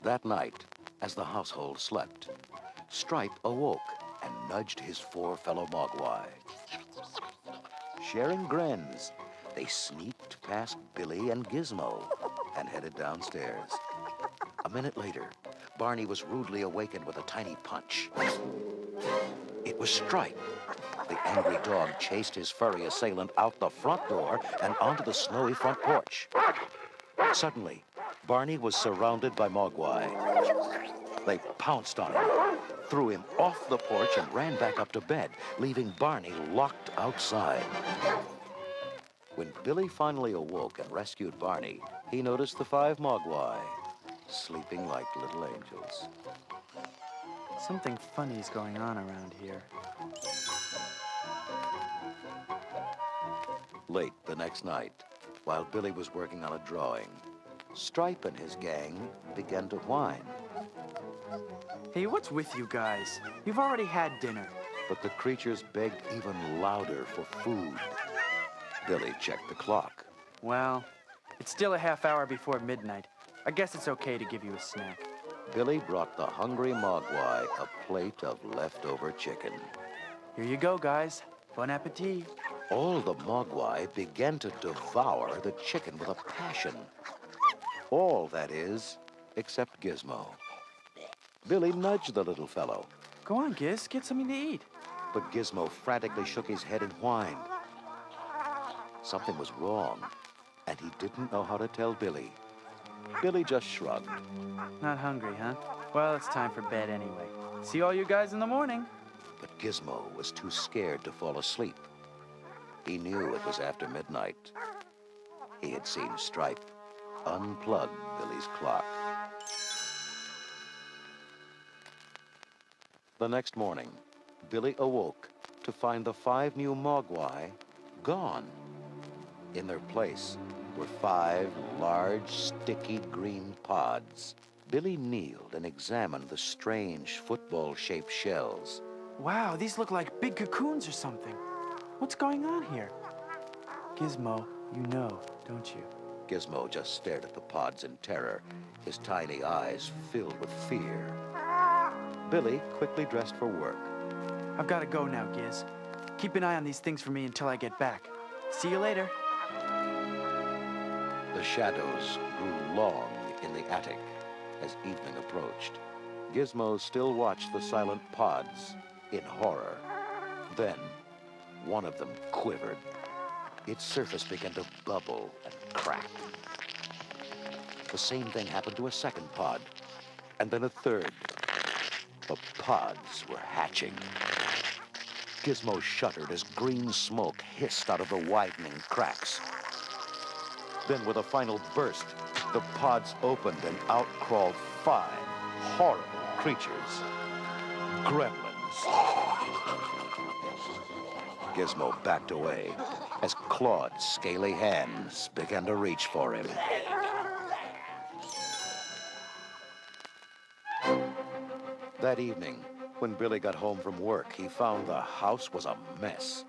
That night, as the household slept, Stripe awoke and nudged his four fellow Mogwai. Sharing grins, they sneaked past Billy and Gizmo and headed downstairs. A minute later, Barney was rudely awakened with a tiny punch. It was Stripe. The angry dog chased his furry assailant out the front door and onto the snowy front porch. Suddenly, Barney was surrounded by Mogwai. They pounced on him, threw him off the porch, and ran back up to bed, leaving Barney locked outside. When Billy finally awoke and rescued Barney, he noticed the 5 Mogwai sleeping like little angels. Something funny's going on around here. Late the next night, while Billy was working on a drawing, Stripe and his gang began to whine. Hey, what's with you guys? You've already had dinner. But the creatures begged even louder for food. Billy checked the clock. Well, it's still a half hour before midnight. I guess it's okay to give you a snack. Billy brought the hungry Mogwai a plate of leftover chicken. Here you go, guys. Bon appetit. All the Mogwai began to devour the chicken with a passion. All, that is, except Gizmo. Billy nudged the little fellow. Go on, Giz. Get something to eat. But Gizmo frantically shook his head and whined. Something was wrong, and he didn't know how to tell Billy. Billy just shrugged. Not hungry, huh? Well, it's time for bed anyway. See all you guys in the morning. But Gizmo was too scared to fall asleep. He knew it was after midnight. He had seen Stripe unplug Billy's clock. The next morning, Billy awoke to find the 5 new Mogwai gone. In their place were 5 large, sticky green pods. Billy kneeled and examined the strange football-shaped shells. Wow, these look like big cocoons or something. What's going on here? Gizmo, you know, don't you? Gizmo just stared at the pods in terror, his tiny eyes filled with fear. Billy quickly dressed for work. I've got to go now, Giz. Keep an eye on these things for me until I get back. See you later. The shadows grew long in the attic as evening approached. Gizmo still watched the silent pods in horror. Then, one of them quivered. Its surface began to bubble and crack. The same thing happened to a second pod, and then a third. The pods were hatching. Gizmo shuddered as green smoke hissed out of the widening cracks. Then, with a final burst, the pods opened and out crawled 5 horrible creatures. Gremlins. Gizmo backed away as clawed, scaly hands began to reach for him. That evening, when Billy got home from work, he found the house was a mess.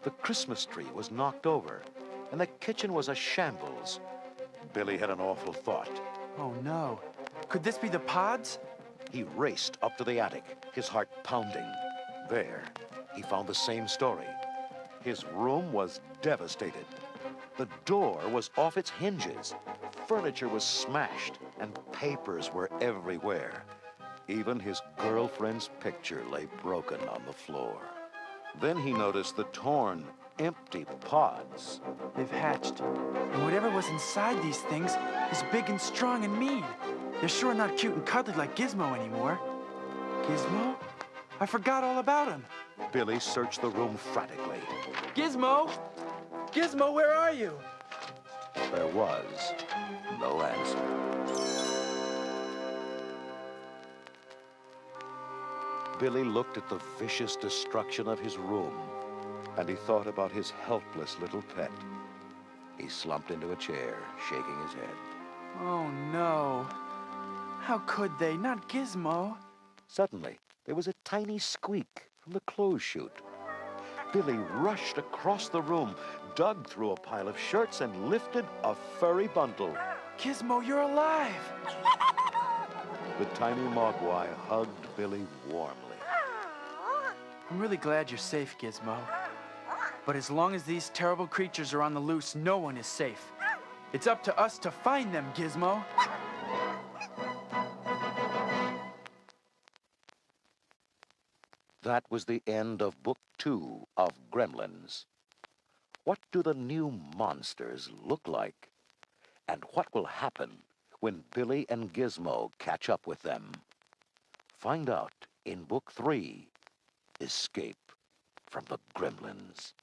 The Christmas tree was knocked over, and the kitchen was a shambles. Billy had an awful thought. Oh, no. Could this be the pods? He raced up to the attic, his heart pounding. There, he found the same story. His room was devastated. The door was off its hinges. Furniture was smashed, and papers were everywhere. Even his girlfriend's picture lay broken on the floor. Then he noticed the torn, empty pods. They've hatched. And whatever was inside these things is big and strong and mean. They're sure not cute and cuddly like Gizmo anymore. Gizmo? I forgot all about him. Billy searched the room frantically. Gizmo! Gizmo, where are you? There was no answer. Billy looked at the vicious destruction of his room, and he thought about his helpless little pet. He slumped into a chair, shaking his head. Oh, no. How could they? Not Gizmo. Suddenly, there was a tiny squeak from the clothes chute. Billy rushed across the room, dug through a pile of shirts, and lifted a furry bundle. Gizmo, you're alive! The tiny mogwai hugged Billy warmly. I'm really glad you're safe, Gizmo. But as long as these terrible creatures are on the loose, no one is safe. It's up to us to find them, Gizmo. That was the end of Book 2 of Gremlins. What do the new monsters look like? And what will happen when Billy and Gizmo catch up with them? Find out in Book 3, Escape from the Gremlins.